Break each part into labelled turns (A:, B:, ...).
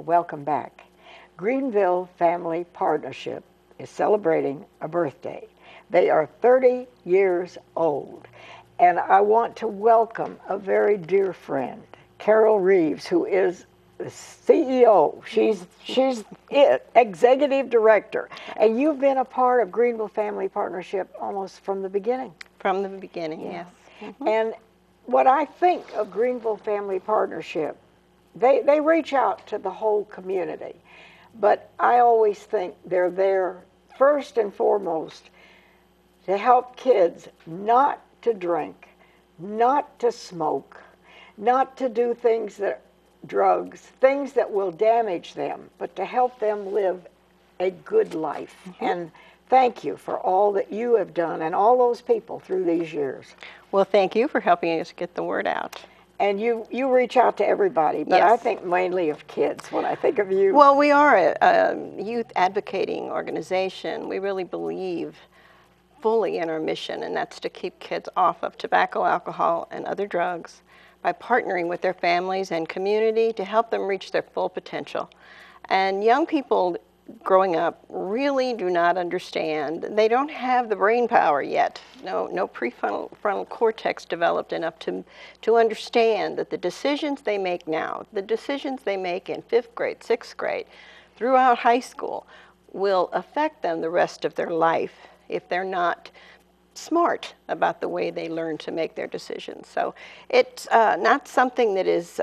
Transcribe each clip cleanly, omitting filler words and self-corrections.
A: welcome back. Greenville Family Partnership is celebrating a birthday. They are 30 years old, and I want to welcome a very dear friend, Carol Reeves, who is the CEO. She's executive director, and you've been a part of Greenville Family Partnership almost from the beginning.
B: From the beginning, yes.
A: And what I think of Greenville Family Partnership, they reach out to the whole community, but I always think they're there first and foremost to help kids not to drink, not to smoke, not to do drugs, things that will damage them, but to help them live a good life. And thank you for all that you have done and all those people through these years.
B: Well, thank you for helping us get the word out.
A: And you reach out to everybody, but
B: Yes.
A: I think mainly of kids when I think of you.
B: Well, we are a youth advocating organization. We really believe fully in our mission, and that's to keep kids off of tobacco, alcohol, and other drugs by partnering with their families and community to help them reach their full potential. And young people growing up really do not understand. They don't have the brain power yet. No prefrontal cortex developed enough to understand that the decisions they make now, the decisions they make in 5th grade, 6th grade, throughout high school, will affect them the rest of their life if they're not smart about the way they learn to make their decisions. So it's not something that is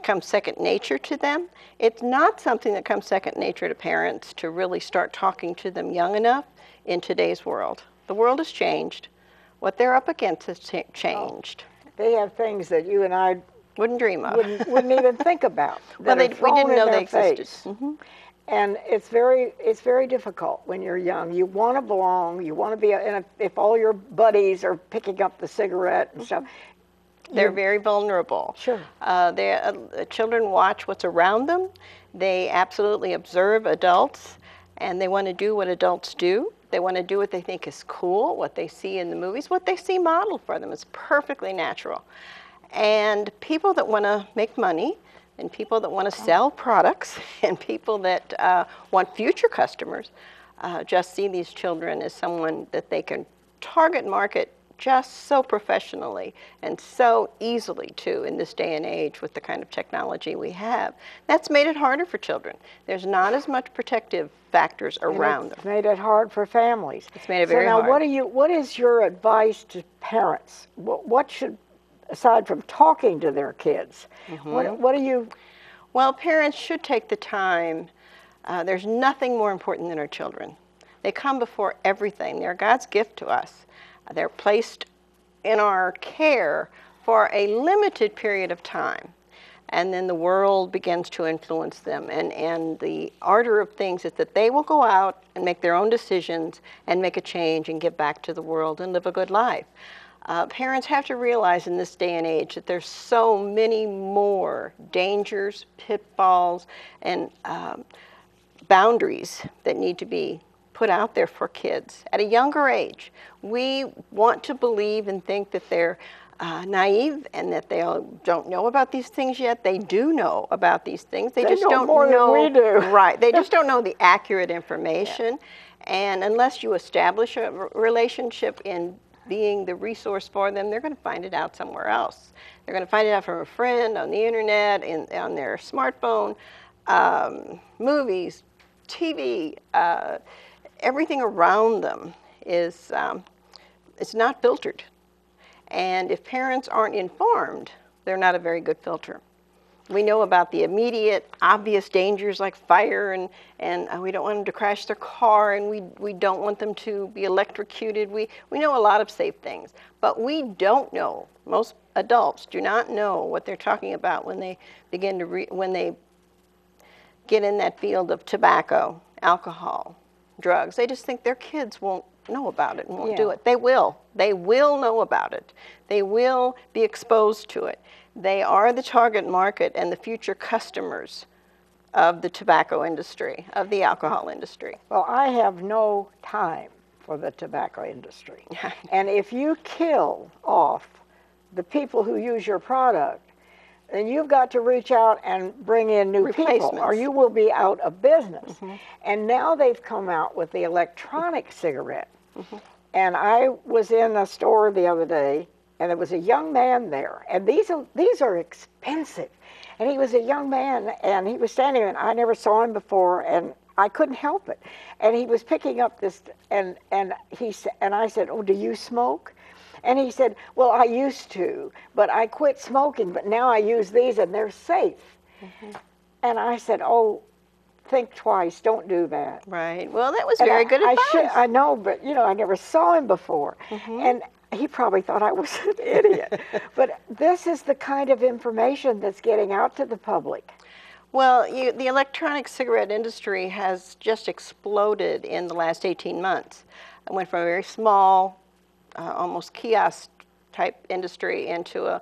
B: comes second nature to them. It's not something that comes second nature to parents to really start talking to them young enough in today's world. The world has changed. What they're up against has changed.
A: Oh, they have things that you and I
B: wouldn't dream of.
A: Wouldn't even think about.
B: Well, we didn't know they existed.
A: And it's very difficult when you're young. You want to belong. You want to be. And if all your buddies are picking up the cigarette and stuff,
B: they're very vulnerable.
A: Sure.
B: Children watch what's around them. They absolutely observe adults, and they want to do what adults do. They want to do what they think is cool, what they see in the movies, what they see modeled for them. It's perfectly natural. And people that want to make money, and people that want to sell products, and people that want future customers, just see these children as someone that they can target market just so professionally and so easily too in this day and age with the kind of technology we have. That's made it harder for children. There's not as much protective factors around them.
A: It's made it hard for families.
B: It's made it very hard.
A: So now what is your advice to parents? What should, aside from talking to their kids, what do you?
B: Well, parents should take the time. There's nothing more important than our children. They come before everything. They're God's gift to us. They're placed in our care for a limited period of time. And then the world begins to influence them. And the order of things is that they will go out and make their own decisions and make a change and give back to the world and live a good life. Parents have to realize in this day and age that there's so many more dangers, pitfalls, and boundaries that need to be put out there for kids at a younger age. We want to believe and think that they're naive and that they don't know about these things yet. They do know about these things. They just don't
A: more
B: know
A: than we do.
B: Right. They just don't know the accurate information. Yeah. And unless you establish a relationship in being the resource for them, they're going to find it out somewhere else. They're going to find it out from a friend, on the internet, on their smartphone, movies, TV, everything around them is it's not filtered. And if parents aren't informed, they're not a very good filter. We know about the immediate, obvious dangers like fire, and we don't want them to crash their car, and we don't want them to be electrocuted. We know a lot of safe things, but we don't know. Most adults do not know what they're talking about when they begin to when they get in that field of tobacco, alcohol, drugs. They just think their kids won't know about it and won't do it. They will. They will know about it. They will be exposed to it. They are the target market and the future customers of the tobacco industry, of the alcohol industry.
A: Well, I have no time for the tobacco industry. And if you kill off the people who use your product, and you've got to reach out and bring in new people, or
B: Replacements.
A: you will be out of business. And now they've come out with the electronic cigarette. And I was in a store the other day, and there was a young man there, and these are expensive. And he was a young man, and he was standing there, and I never saw him before, and I couldn't help it. And he was picking up this, and I said, "Oh, do you smoke?" And he said, "Well, I used to, but I quit smoking, but now I use these, and they're safe." And I said, "Oh, think twice, don't do that."
B: Right. Well, that was very good advice.
A: I know, but I never saw him before. And he probably thought I was an idiot. But this is the kind of information that's getting out to the public.
B: Well, the electronic cigarette industry has just exploded in the last 18 months. It went from a very small, almost kiosk type industry into a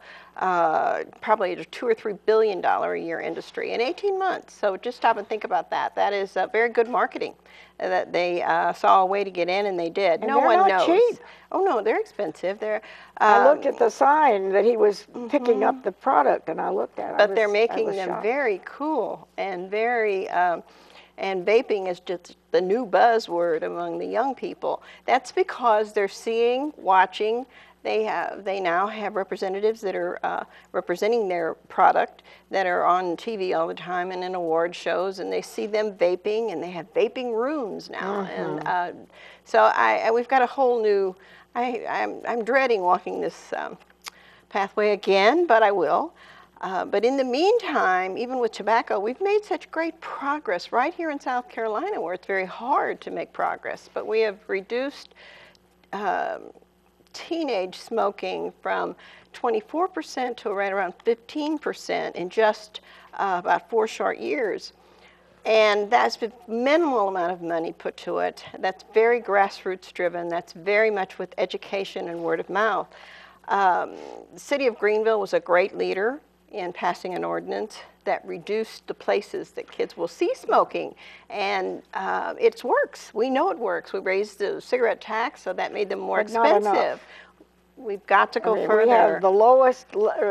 B: probably a $2 or $3 billion a year industry in 18 months. So just stop and think about that. That is very good marketing. That they saw a way to get in, and they did.
A: And
B: no one knows.
A: Cheap.
B: Oh no, they're expensive. They're.
A: I looked at the sign that he was picking up the product, and I looked at it.
B: But they're making them
A: shocked.
B: very cool and very. And vaping is just the new buzzword among the young people. That's because they're seeing, watching. They now have representatives that are representing their product that are on TV all the time and in award shows, and they see them vaping, and they have vaping rooms now. And so we've got a whole new. I'm dreading walking this pathway again, but I will. But in the meantime, even with tobacco, we've made such great progress right here in South Carolina, where it's very hard to make progress. But we have reduced teenage smoking from 24% to right around 15% in just about 4 short years. And that's with minimal amount of money put to it. That's very grassroots driven. That's very much with education and word of mouth. The city of Greenville was a great leader in passing an ordinance that reduced the places that kids will see smoking. And it works. We know it works. We raised the cigarette tax, so that made them more expensive. We've got to go further.
A: We have the lowest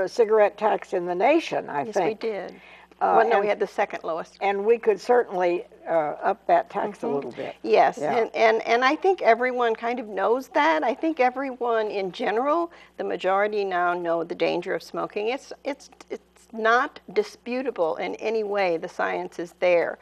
A: cigarette tax in the nation, I think.
B: Yes, we did. Well, no, we had the second lowest.
A: And we could certainly up that tax a little bit.
B: Yes, yeah. and I think everyone kind of knows that. I think everyone in general, the majority now know the danger of smoking. It's not disputable in any way. The science is there.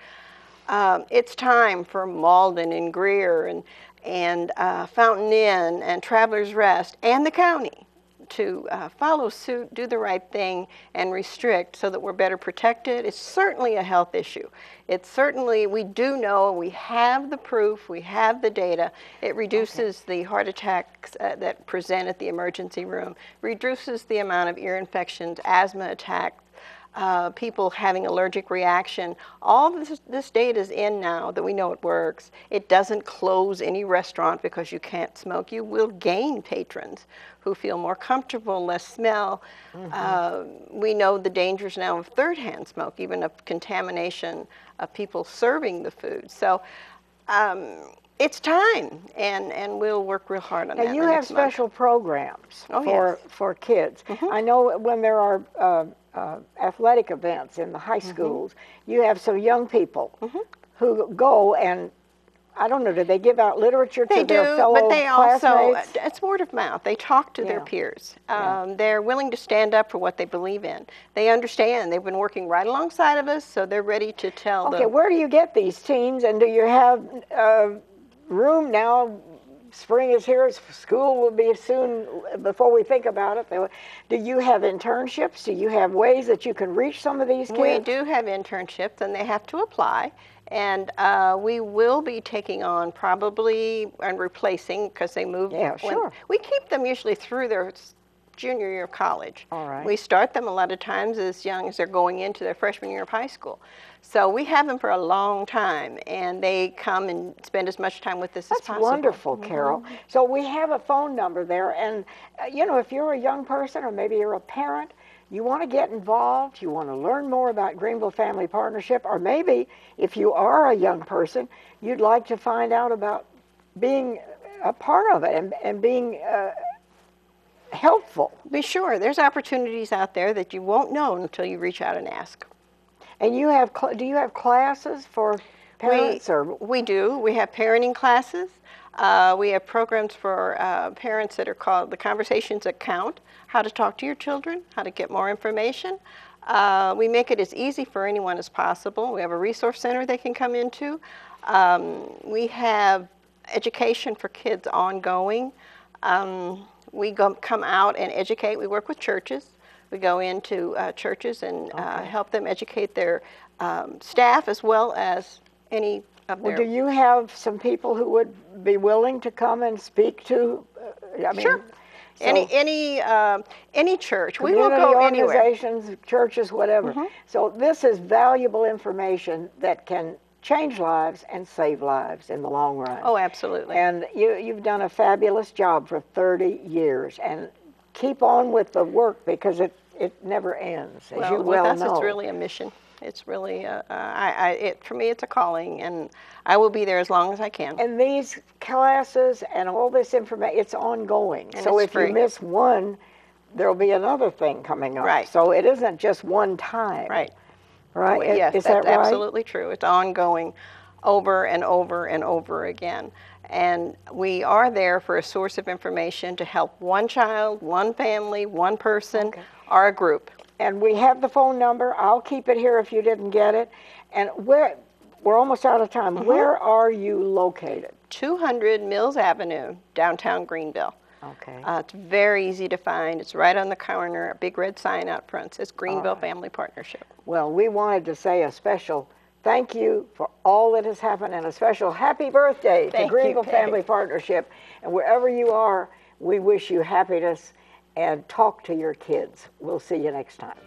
B: It's time for Malden and Greer and Fountain Inn and Travelers Rest and the county to follow suit, do the right thing, and restrict so that we're better protected. It's certainly a health issue. It's certainly, we do know, we have the proof, we have the data. It reduces the heart attacks that present at the emergency room, reduces the amount of ear infections, asthma attacks, people having allergic reaction. All this data is in now that we know it works. It doesn't close any restaurant because you can't smoke. You will gain patrons who feel more comfortable, less smell. We know the dangers now of third-hand smoke, even of contamination of people serving the food. So it's time, and we'll work real hard on that.
A: And you have special programs for kids. I know when there are athletic events in the high schools, you have some young people who go and, I don't know, do they give out literature to their fellow
B: classmates? But they also, it's word of mouth. They talk to their peers. They're willing to stand up for what they believe in. They understand. They've been working right alongside of us, so they're ready to tell them.
A: Okay, where do you get these teens, and do you have room now? Spring is here, school will be soon, before we think about it. Do you have internships? Do you have ways that you can reach some of these kids?
B: We do have internships, and they have to apply. And we will be taking on probably and replacing, because they move.
A: Yeah, sure.
B: We keep them usually through their junior year of college.
A: All right.
B: We start them a lot of times as young as they're going into their freshman year of high school. So we have them for a long time, and they come and spend as much time with us as possible.
A: That's wonderful, Carol. So we have a phone number there, and if you're a young person or maybe you're a parent, you want to get involved, you want to learn more about Greenville Family Partnership, or maybe if you are a young person, you'd like to find out about being a part of it and being helpful.
B: Be sure, there's opportunities out there that you won't know until you reach out and ask.
A: And you have, do you have classes for parents?
B: We do. We have parenting classes. We have programs for parents that are called the Conversations That Count, how to talk to your children, how to get more information. We make it as easy for anyone as possible. We have a resource center they can come into. We have education for kids ongoing. We come out and educate. We work with churches. We go into churches and help them educate their staff as well as any of their...
A: Well, do you have some people who would be willing to come and speak to? I mean,
B: sure.
A: So
B: any church. We will go anywhere.
A: Organizations, churches, whatever. So this is valuable information that can change lives and save lives in the long run.
B: Oh, absolutely.
A: And you've done a fabulous job for 30 years. And keep on with the work because it never ends, as you well know.
B: With us, it's really a mission. It's really, for me, it's a calling, and I will be there as long as I can.
A: And these classes and all this information, it's ongoing.
B: And
A: so
B: it's
A: if
B: free.
A: you miss one, there'll be another thing coming up.
B: Right.
A: So it isn't just one time.
B: Right.
A: Right?
B: Yes,
A: is
B: that's
A: that right?
B: absolutely true. It's ongoing over and over and over again. And we are there for a source of information to help one child, one family, one person, or a group.
A: And we have the phone number. I'll keep it here if you didn't get it. And we're almost out of time. Where are you located?
B: 200 Mills Avenue, downtown Greenville.
A: Okay.
B: It's very easy to find. It's right on the corner, a big red sign out front. It says Greenville Family Partnership.
A: Well, we wanted to say a special thank you for all that has happened and a special happy birthday to Greenville Family Partnership. And wherever you are, we wish you happiness and talk to your kids. We'll see you next time.